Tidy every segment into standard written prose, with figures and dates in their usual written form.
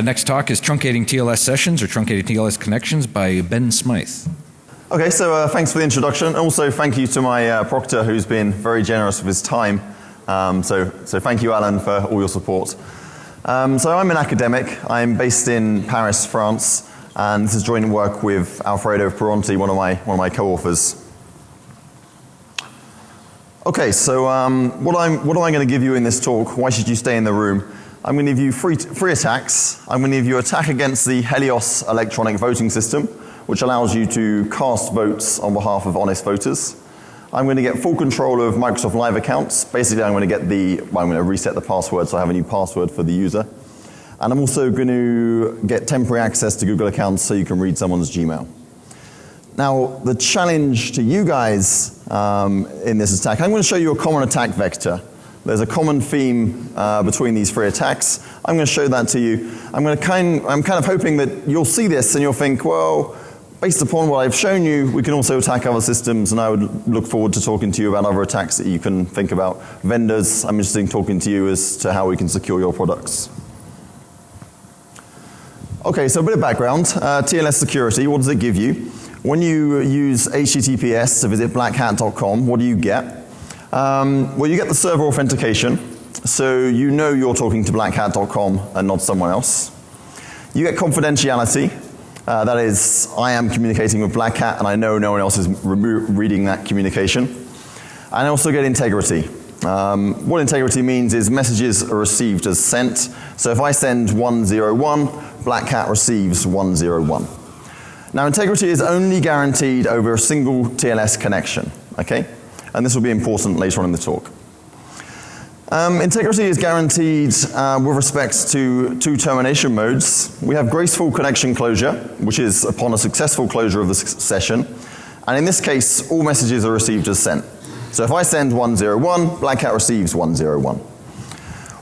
next talk is Truncating TLS Sessions or Truncating TLS Connections by Ben Smythe. Okay, so thanks for the introduction. Also, thank you to my proctor who's been very generous with his time. So thank you, Alan, for all your support. So I'm an academic. I'm based in Paris, France, and this is joint work with Alfredo Peronti, one of my co-authors. Okay, so what am I going to give you in this talk? Why should you stay in the room? I'm going to give you three attacks. I'm going to give you an attack against the Helios electronic voting system, which allows you to cast votes on behalf of honest voters. I'm going to get full control of Microsoft Live accounts. Basically, I'm going to reset the password so I have a new password for the user. And I'm also going to get temporary access to Google accounts so you can read someone's Gmail. Now, the challenge to you guys in this attack, I'm going to show you a common attack vector. There's a common theme between these three attacks. I'm going to show that to you. I'm kind of hoping that you'll see this and you'll think, well, based upon what I've shown you, we can also attack other systems, and I would look forward to talking to you about other attacks that you can think about. Vendors, I'm interested in talking to you as to how we can secure your products. Okay, so a bit of background. TLS security, what does it give you? When you use HTTPS to visit blackhat.com, what do you get? Well, you get the server authentication, so you know you're talking to blackhat.com and not someone else. You get confidentiality. That is, I am communicating with BlackHat and I know no one else is reading that communication. And I also get integrity. What integrity means is messages are received as sent. So if I send 101, BlackHat receives 101. Now, integrity is only guaranteed over a single TLS connection, okay? And this will be important later on in the talk. Integrity is guaranteed with respect to two termination modes. We have graceful connection closure, which is upon a successful closure of the session. And in this case, all messages are received as sent. So if I send 101, BlackHat receives 101.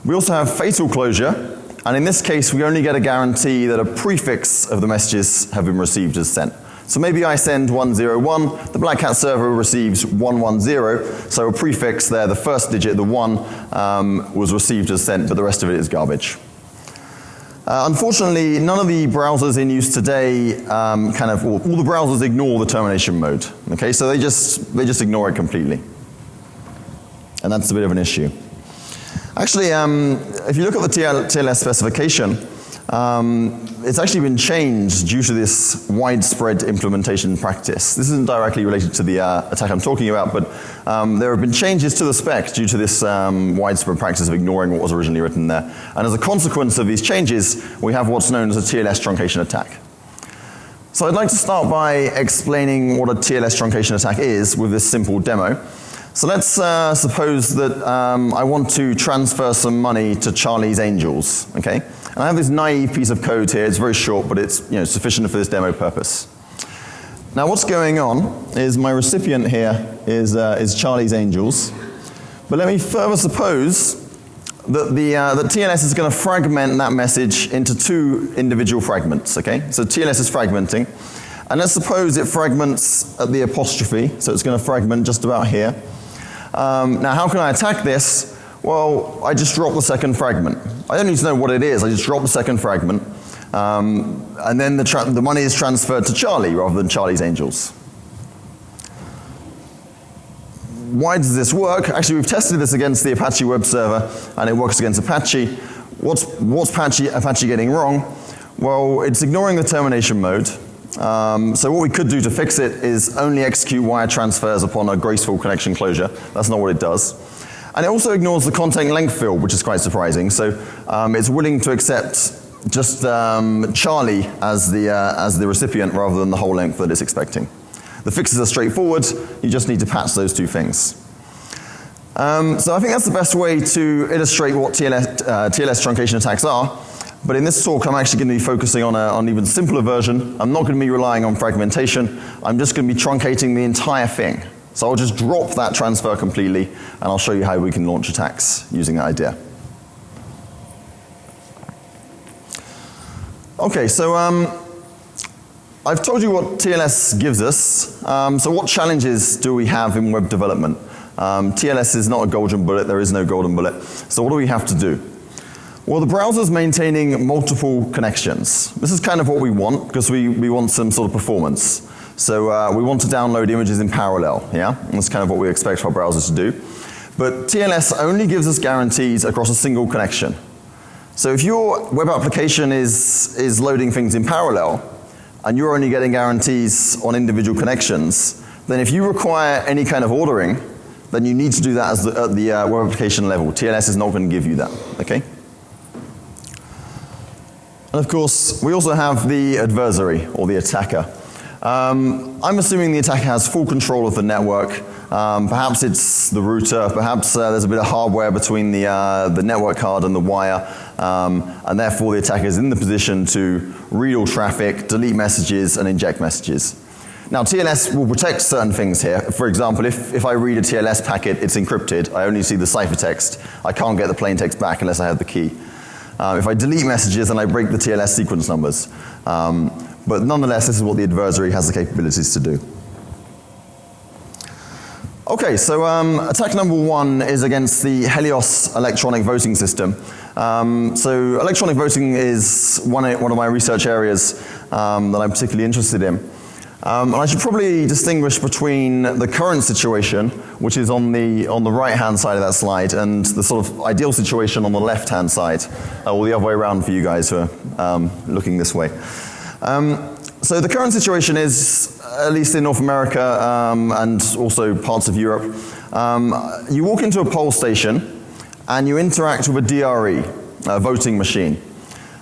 We also have fatal closure. And in this case, we only get a guarantee that a prefix of the messages have been received as sent. So maybe I send 101, the BlackHat server receives 110, so a prefix there, the first digit, the 1, was received as sent, but the rest of it is garbage. Unfortunately, none of the browsers in use today all the browsers ignore the termination mode. Okay, so they just ignore it completely. And that's a bit of an issue. Actually, if you look at the TLS specification, it's actually been changed due to this widespread implementation practice. This isn't directly related to the attack I'm talking about, but there have been changes to the spec due to this widespread practice of ignoring what was originally written there. And as a consequence of these changes, we have what's known as a TLS truncation attack. So I'd like to start by explaining what a TLS truncation attack is with this simple demo. So let's suppose that I want to transfer some money to Charlie's Angels, okay? And I have this naive piece of code here. It's very short, but it's sufficient for this demo purpose. Now what's going on is my recipient here is Charlie's Angels. But let me further suppose that that TLS is going to fragment that message into two individual fragments, okay? So TLS is fragmenting. And let's suppose it fragments at the apostrophe, so it's going to fragment just about here. Now how can I attack this? Well, I just drop the second fragment. I don't need to know what it is, I just drop the second fragment. And then the money is transferred to Charlie rather than Charlie's Angels. Why does this work? Actually, we've tested this against the Apache web server, and it works against Apache. What's Apache getting wrong? Well, it's ignoring the termination mode. So what we could do to fix it is only execute wire transfers upon a graceful connection closure. That's not what it does. And it also ignores the content length field, which is quite surprising. So it's willing to accept just Charlie as the recipient rather than the whole length that it's expecting. The fixes are straightforward. You just need to patch those two things. So I think that's the best way to illustrate what TLS truncation attacks are. But in this talk, I'm actually going to be focusing on an even simpler version. I'm not going to be relying on fragmentation. I'm just going to be truncating the entire thing. So I'll just drop that transfer completely, and I'll show you how we can launch attacks using that idea. Okay, so I've told you what TLS gives us. So what challenges do we have in web development? TLS is not a golden bullet. There is no golden bullet. So what do we have to do? Well, the browser's maintaining multiple connections. This is kind of what we want, because we want some sort of performance. So we want to download images in parallel, yeah? And that's kind of what we expect our browsers to do. But TLS only gives us guarantees across a single connection. So if your web application is loading things in parallel, and you're only getting guarantees on individual connections, then if you require any kind of ordering, then you need to do that at the web application level. TLS is not going to give you that, okay? And of course, we also have the adversary, or the attacker. I'm assuming the attacker has full control of the network. Perhaps it's the router, perhaps there's a bit of hardware between the network card and the wire, and therefore the attacker is in the position to read all traffic, delete messages, and inject messages. Now TLS will protect certain things here. For example, if I read a TLS packet, it's encrypted. I only see the ciphertext. I can't get the plain text back unless I have the key. If I delete messages, then I break the TLS sequence numbers. But nonetheless, this is what the adversary has the capabilities to do. Okay, so attack number 1 is against the Helios electronic voting system. So electronic voting is one of my research areas that I'm particularly interested in. And I should probably distinguish between the current situation, which is on the right-hand side of that slide, and the sort of ideal situation on the left-hand side, or the other way around for you guys who are looking this way. So the current situation is, at least in North America and also parts of Europe, you walk into a poll station and you interact with a DRE, a voting machine.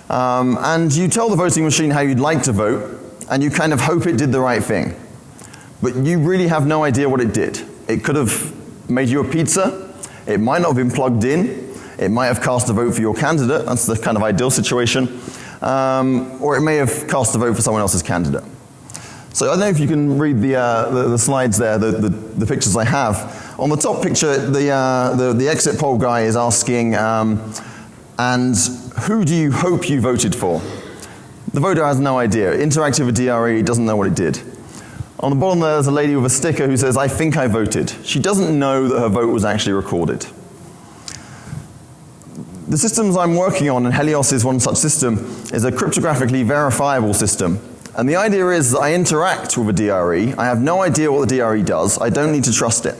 And you tell the voting machine how you'd like to vote, and you kind of hope it did the right thing. But you really have no idea what it did. It could have made you a pizza, it might not have been plugged in, it might have cast a vote for your candidate, that's the kind of ideal situation, or it may have cast a vote for someone else's candidate. So I don't know if you can read the slides there, the pictures I have. On the top picture, the exit poll guy is asking, and who do you hope you voted for? The voter has no idea. Interactive with DRE doesn't know what it did. On the bottom there's a lady with a sticker who says, I think I voted. She doesn't know that her vote was actually recorded. The systems I'm working on, and Helios is one such system, is a cryptographically verifiable system. And the idea is that I interact with a DRE, I have no idea what the DRE does, I don't need to trust it.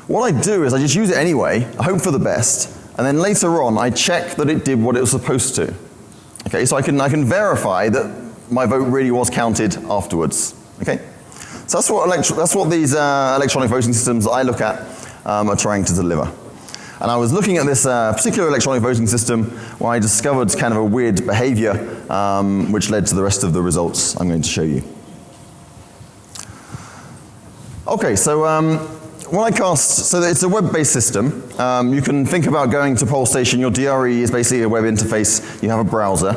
What I do is I just use it anyway, I hope for the best, and then later on I check that it did what it was supposed to. Okay, so I can verify that my vote really was counted afterwards. Okay, so that's what these electronic voting systems that I look at are trying to deliver. And I was looking at this particular electronic voting system where I discovered kind of a weird behavior which led to the rest of the results I'm going to show you. Okay, so when I cast, so it's a web-based system. You can think about going to poll station, your DRE is basically a web interface, you have a browser.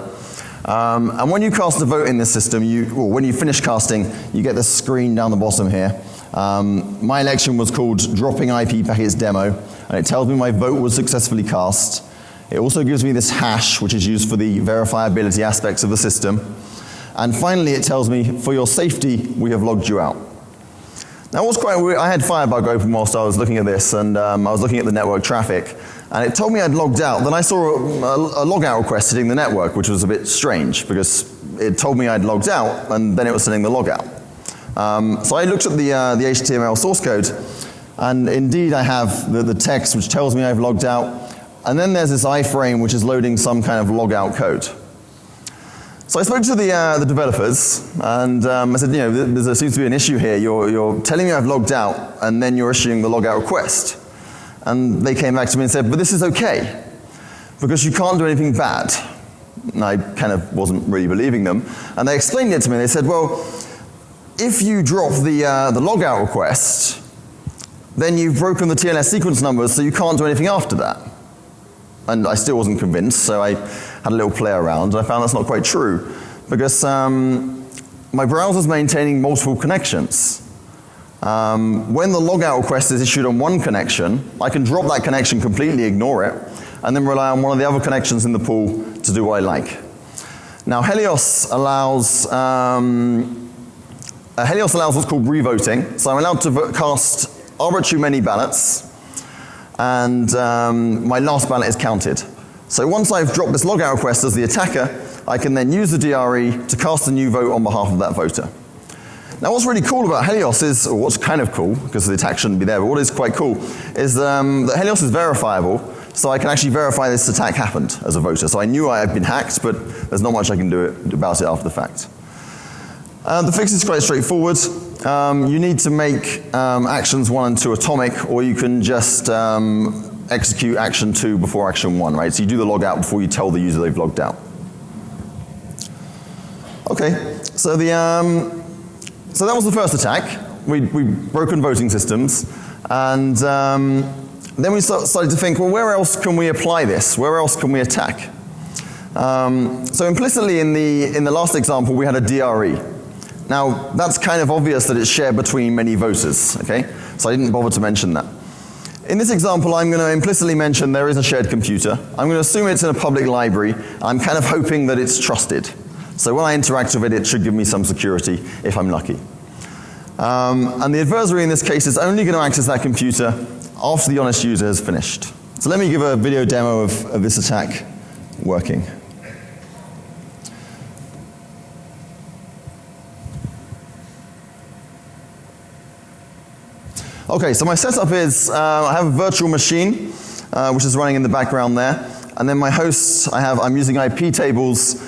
And when you cast a vote in this system, when you finish casting, you get this screen down the bottom here. My election was called Dropping IP Packets Demo, and it tells me my vote was successfully cast. It also gives me this hash, which is used for the verifiability aspects of the system. And finally, it tells me, for your safety, we have logged you out. Now, what's quite weird, I had Firebug open whilst I was looking at this, and I was looking at the network traffic, and it told me I'd logged out. Then I saw a logout request hitting the network, which was a bit strange, because it told me I'd logged out, and then it was sending the logout. So I looked at the HTML source code, and indeed I have the text which tells me I've logged out, and then there's this iframe which is loading some kind of logout code. So I spoke to the developers, and I said, you know, there seems to be an issue here. You're telling me I've logged out, and then you're issuing the logout request. And they came back to me and said, but this is okay, because you can't do anything bad. And I kind of wasn't really believing them. And they explained it to me. They said, well, if you drop the logout request, then you've broken the TLS sequence numbers, so you can't do anything after that. And I still wasn't convinced, so I had a little play around, and I found that's not quite true, because my browser's maintaining multiple connections. When the logout request is issued on one connection, I can drop that connection completely, ignore it, and then rely on one of the other connections in the pool to do what I like. Now, Helios allows what's called revoting, so I'm allowed to cast arbitrary many ballots, and my last ballot is counted. So once I've dropped this logout request as the attacker, I can then use the DRE to cast a new vote on behalf of that voter. Now what's really cool about Helios is, or what's kind of cool, because the attack shouldn't be there, but what is quite cool is that Helios is verifiable, so I can actually verify this attack happened as a voter. So I knew I had been hacked, but there's not much I can do about it after the fact. The fix is quite straightforward. You need to make actions 1 and 2 atomic, or you can just execute action 2 before action 1, right? So you do the logout before you tell the user they've logged out. Okay, so so that was the first attack. We'd broken voting systems, and then we started to think, well, where else can we apply this? Where else can we attack? So implicitly in the last example, we had a DRE. Now, that's kind of obvious that it's shared between many voters, okay? So I didn't bother to mention that. In this example, I'm going to implicitly mention there is a shared computer. I'm going to assume it's in a public library. I'm kind of hoping that it's trusted. So when I interact with it, it should give me some security if I'm lucky. And the adversary in this case is only going to access that computer after the honest user has finished. So let me give a video demo of this attack working. Okay, so my setup is I have a virtual machine which is running in the background there. And then my hosts, I'm using IP tables,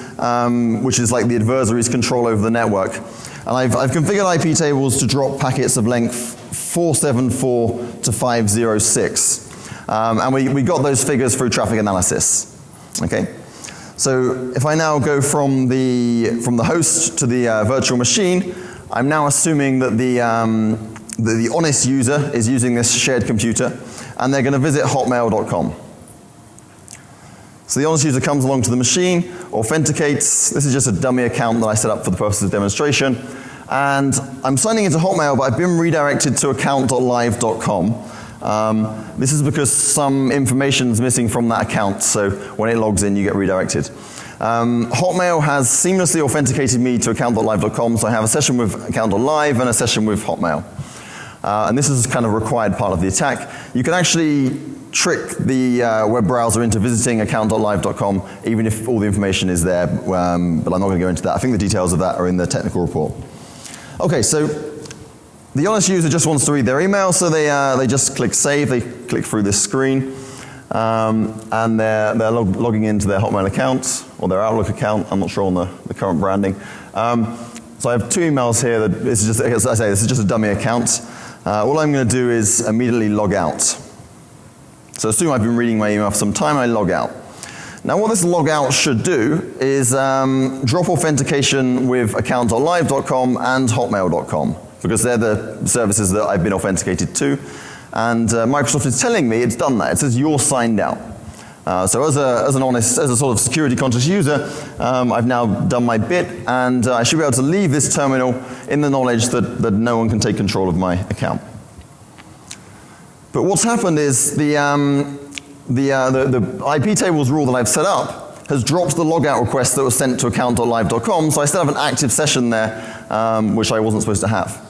which is like the adversary's control over the network. And I've configured IP tables to drop packets of length 474 to 506. And we got those figures through traffic analysis. Okay? So if I now go from the host to the virtual machine, I'm now assuming that the honest user is using this shared computer, and they're going to visit hotmail.com. So the honest user comes along to the machine, authenticates. This is just a dummy account that I set up for the purpose of demonstration. And I'm signing into Hotmail, but I've been redirected to account.live.com. This is because some information is missing from that account, so when it logs in, you get redirected. Hotmail has seamlessly authenticated me to account.live.com, so I have a session with account.live and a session with Hotmail. And this is kind of a required part of the attack. You can actually trick the web browser into visiting account.live.com, even if all the information is there, but I'm not going to go into that. I think the details of that are in the technical report. Okay, so the honest user just wants to read their email, so they just click save, they click through this screen, and they're logging into their Hotmail account, or their Outlook account. I'm not sure on the current branding. So I have 2 emails here. This is just, as I say, this is just a dummy account. All I'm going to do is immediately log out. So assume I've been reading my email for some time, I log out. Now what this logout should do is drop authentication with account.live.com and hotmail.com, because they're the services that I've been authenticated to. And Microsoft is telling me it's done that. It says you're signed out. So as a sort of security conscious user, I've now done my bit, and I should be able to leave this terminal in the knowledge that no one can take control of my account. But what's happened is the IP tables rule that I've set up has dropped the logout request that was sent to account.live.com, so I still have an active session there, which I wasn't supposed to have.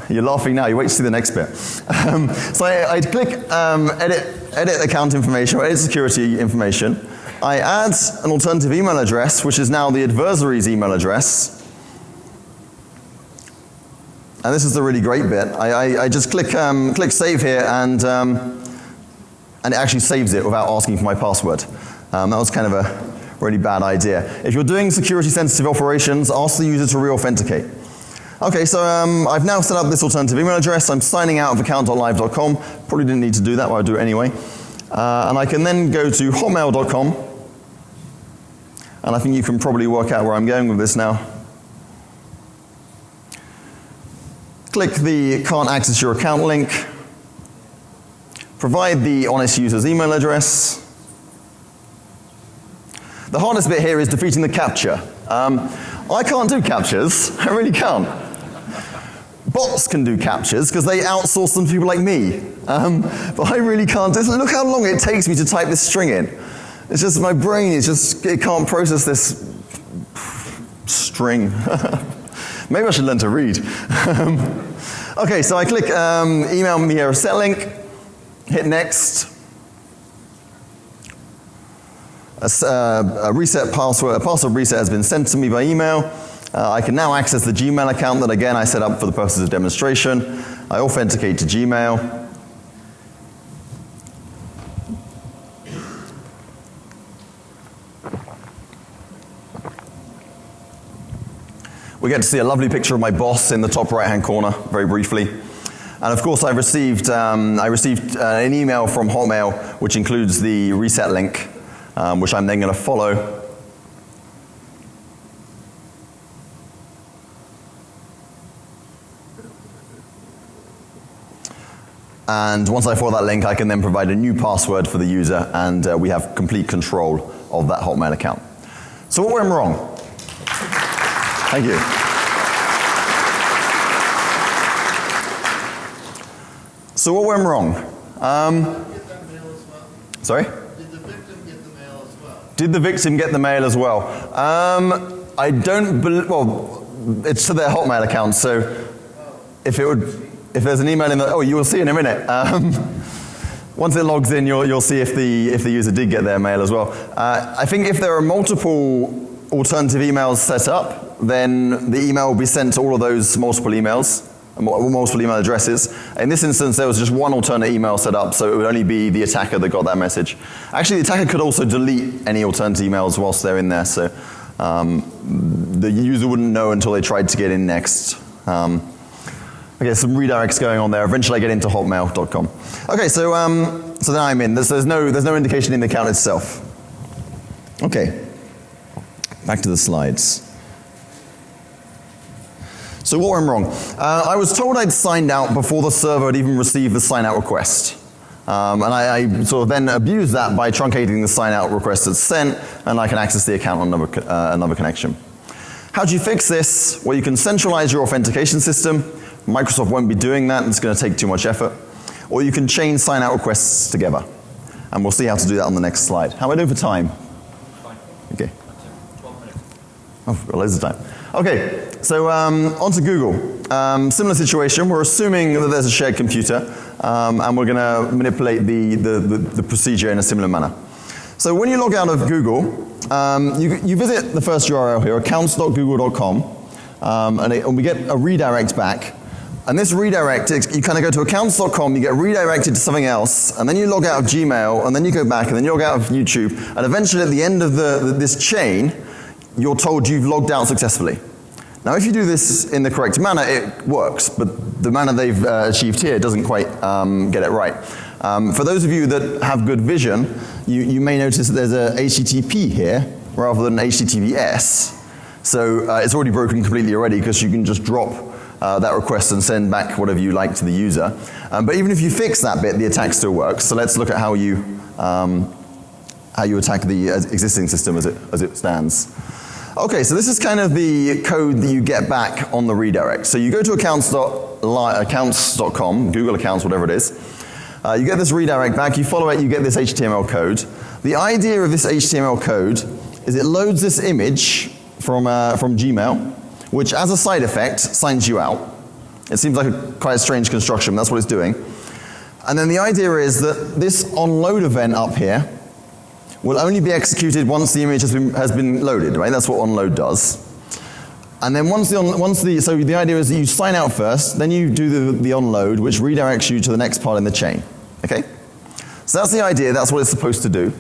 You're laughing now, you wait to see the next bit. So I click edit account information, or edit security information. I add an alternative email address, which is now the adversary's email address. And this is the really great bit. I just click save here, and it actually saves it without asking for my password. That was kind of a really bad idea. If you're doing security sensitive operations, ask the user to re-authenticate. Okay, so I've now set up this alternative email address. I'm signing out of account.live.com. Probably didn't need to do that, but I'll do it anyway. And I can then go to hotmail.com. And I think you can probably work out where I'm going with this now. Click the can't access your account link. Provide the honest user's email address. The hardest bit here is defeating the captcha. I can't do captchas. I really can't. Bots can do captchas because they outsource them to people like me. But I really can't. Look how long it takes me to type this string in. It's just my brain is just, it can't process this string. Maybe I should learn to read. Okay, so I click email me here a set link, hit next. A reset password, a password reset has been sent to me by email. I can now access the Gmail account that again I set up for the purposes of demonstration. I authenticate to Gmail. We get to see a lovely picture of my boss in the top right-hand corner, very briefly. And of course, I received an email from Hotmail, which includes the reset link, which I'm then going to follow. And once I follow that link, I can then provide a new password for the user, and we have complete control of that Hotmail account. So what went wrong? Thank you. So what went wrong? Sorry? Did the victim get the mail as well? Did the victim get the mail as well? I don't believe, well, it's to their Hotmail account, so if there's an email in the, you will see in a minute. Once it logs in, you'll see if the user did get their mail as well. I think if there are multiple alternative emails set up, then the email will be sent to all of those multiple emails, multiple email addresses. In this instance, there was just one alternate email set up, so it would only be the attacker that got that message. Actually, the attacker could also delete any alternate emails whilst they're in there, so the user wouldn't know until they tried to get in next. Okay, some redirects going on there. Eventually I get into hotmail.com. Okay, so then I'm in. There's no indication in the account itself. Okay, back to the slides. So what went wrong? I was told I'd signed out before the server had even received the sign out request. And I sort of then abused that by truncating the sign out request that's sent, and I can access the account on another connection. How do you fix this? Well, you can centralize your authentication system. Microsoft won't be doing that, it's going to take too much effort. Or you can chain sign out requests together. And we'll see how to do that on the next slide. How am I doing for time? Fine. Okay. 12 minutes. Oh, we've got loads of time. Okay, so on to Google. Similar situation, we're assuming that there's a shared computer, and we're going to manipulate the procedure in a similar manner. So when you log out of Google, you visit the first URL here, accounts.google.com, and we get a redirect back. And this redirect, you kind of go to accounts.com, you get redirected to something else, and then you log out of Gmail, and then you go back, and then you log out of YouTube, and eventually at the end of this chain, you're told you've logged out successfully. Now if you do this in the correct manner, it works, but the manner they've achieved here doesn't quite get it right. For those of you that have good vision, you may notice that there's a HTTP here, rather than HTTPS. So it's already broken completely already, because you can just drop that request and send back whatever you like to the user. But even if you fix that bit, the attack still works. So let's look at how you attack the existing system as it stands. Okay, so this is kind of the code that you get back on the redirect. So you go to accounts.com, Google Accounts, whatever it is. You get this redirect back, you follow it, you get this HTML code. The idea of this HTML code is it loads this image from Gmail, which as a side effect signs you out. It seems like quite a strange construction, but that's what it's doing. And then the idea is that this onload event up here will only be executed once the image has been loaded, right? That's what onload does. And then so the idea is that you sign out first, then you do the onload, which redirects you to the next part in the chain, okay? So that's the idea, that's what it's supposed to do.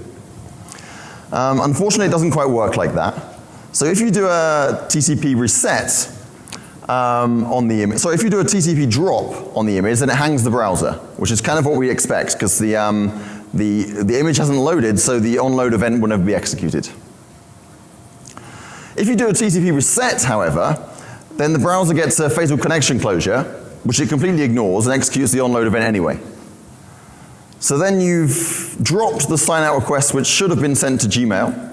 Unfortunately, it doesn't quite work like that. So if you do a TCP reset on the image, so if you do a TCP drop on the image, then it hangs the browser, which is kind of what we expect, because the image hasn't loaded, so the onload event will never be executed. If you do a TCP reset, however, then the browser gets a fatal connection closure, which it completely ignores and executes the onload event anyway. So then you've dropped the sign out request, which should have been sent to Gmail.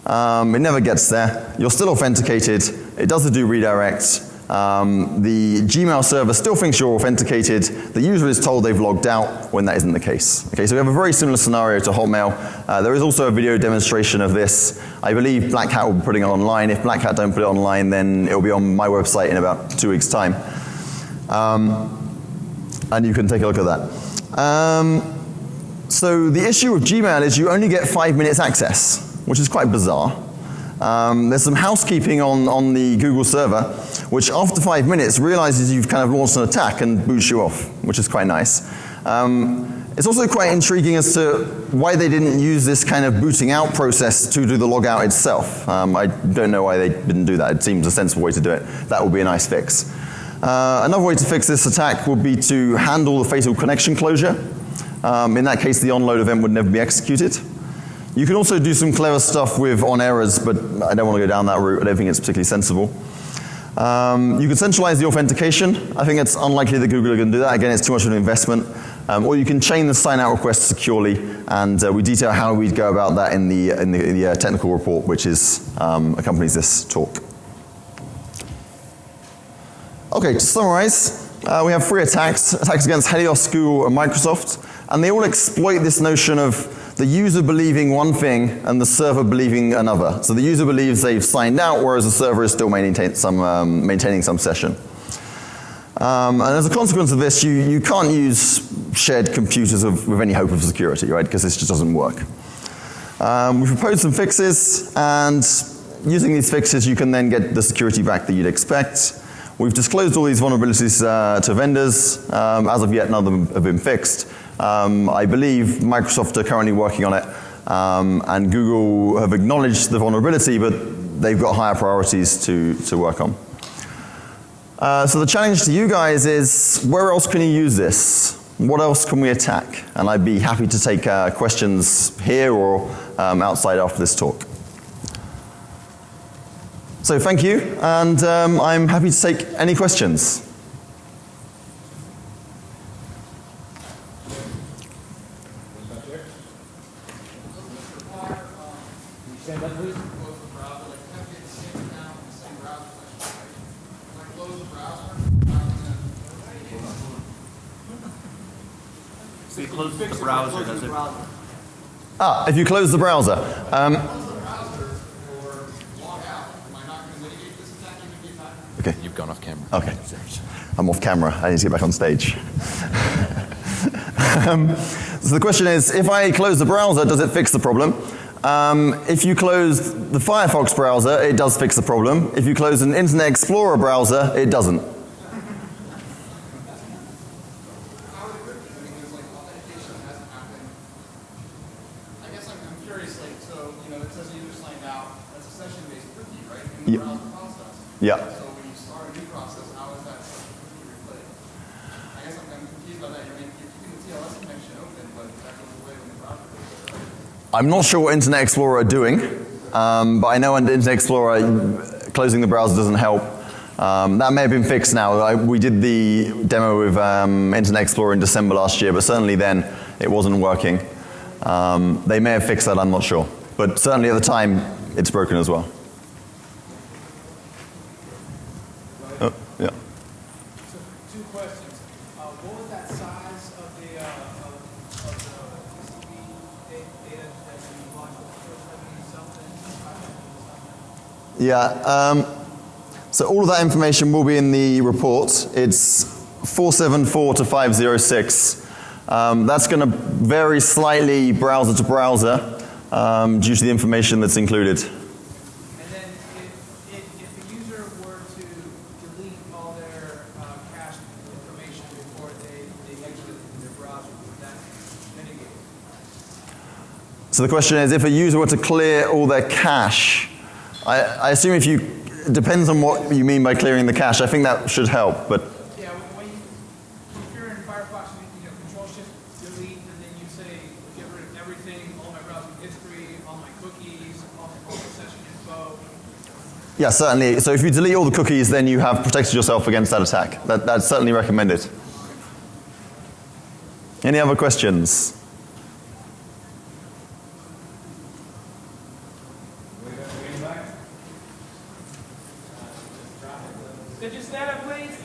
It never gets there. You're still authenticated. It does the do redirect. The Gmail server still thinks you're authenticated. The user is told they've logged out when that isn't the case. Okay, so we have a very similar scenario to Hotmail. There is also a video demonstration of this. I believe BlackHat will be putting it online. If BlackHat don't put it online, then it will be on my website in about 2 weeks' time. And you can take a look at that. So the issue with Gmail is you only get 5 minutes access, which is quite bizarre. There's some housekeeping on the Google server, which after 5 minutes realizes you've kind of launched an attack and boots you off, which is quite nice. It's also quite intriguing as to why they didn't use this kind of booting out process to do the logout itself. I don't know why they didn't do that. It seems a sensible way to do it. That would be a nice fix. Another way to fix this attack would be to handle the fatal connection closure. In that case, the onload event would never be executed. You can also do some clever stuff with on errors, but I don't want to go down that route. I don't think it's particularly sensible. You can centralize the authentication. I think it's unlikely that Google are going to do that. Again, it's too much of an investment. Or you can chain the sign-out request securely, and we detail how we'd go about that in the technical report, which accompanies this talk. Okay, to summarize, we have 3 attacks against Helios, Google, and Microsoft, and they all exploit this notion of the user believing one thing and the server believing another. So the user believes they've signed out, whereas the server is still maintaining some session. And as a consequence of this, you can't use shared computers with any hope of security, right? Because this just doesn't work. We've proposed some fixes, and using these fixes, you can then get the security back that you'd expect. We've disclosed all these vulnerabilities to vendors. As of yet, none of them have been fixed. I believe Microsoft are currently working on it, and Google have acknowledged the vulnerability, but they've got higher priorities to work on. So the challenge to you guys is, where else can you use this? What else can we attack? And I'd be happy to take questions here or outside after this talk. So thank you, and I'm happy to take any questions. So you close the browser, does it? If you close the browser. Okay. You've gone off camera. Okay. I'm off camera. I need to get back on stage. So the question is, if I close the browser, does it fix the problem? If you close the Firefox browser, it does fix the problem. If you close an Internet Explorer browser, it doesn't. Yeah. So when you start a new process, how is that cookie replaced? I guess I'm confused by that. You're keeping the TLS connection open, but that goes away when the browser goes away. I'm not sure what Internet Explorer are doing, but I know under Internet Explorer, closing the browser doesn't help. That may have been fixed now. We did the demo with Internet Explorer in December last year, but certainly then it wasn't working. They may have fixed that, I'm not sure. But certainly at the time, it's broken as well. Oh, yeah. So 2 questions. What was that size of the TCP data that you launched with? Yeah. So all of that information will be in the report. It's 474 to 506. That's going to vary slightly browser to browser due to the information that's included. And then if a user were to delete all their cached information before they exit their browser, would that mitigate? So the question is, if a user were to clear all their cache, I assume it depends on what you mean by clearing the cache. I think that should help, but. Yeah, if you're in Firefox, you Control-Shift-Delete, and then you say, get rid of everything, all my browsing history, all my cookies, all my session info. Yeah, certainly. So if you delete all the cookies, then you have protected yourself against that attack. That's certainly recommended. Any other questions? Could you stand up, please?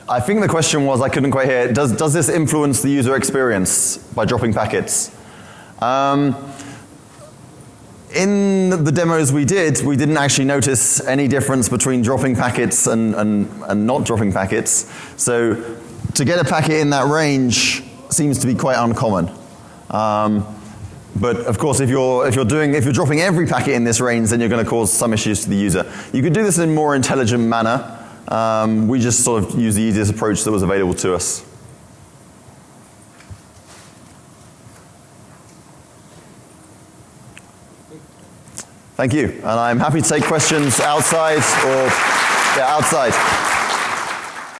I think the question was, I couldn't quite hear, does this influence the user experience by dropping packets? In the demos we didn't actually notice any difference between dropping packets and not dropping packets. So to get a packet in that range seems to be quite uncommon. But of course, if you're dropping every packet in this range, then you're going to cause some issues to the user. You could do this in a more intelligent manner. We just sort of use the easiest approach that was available to us. Thank you, and I'm happy to take questions outside or outside.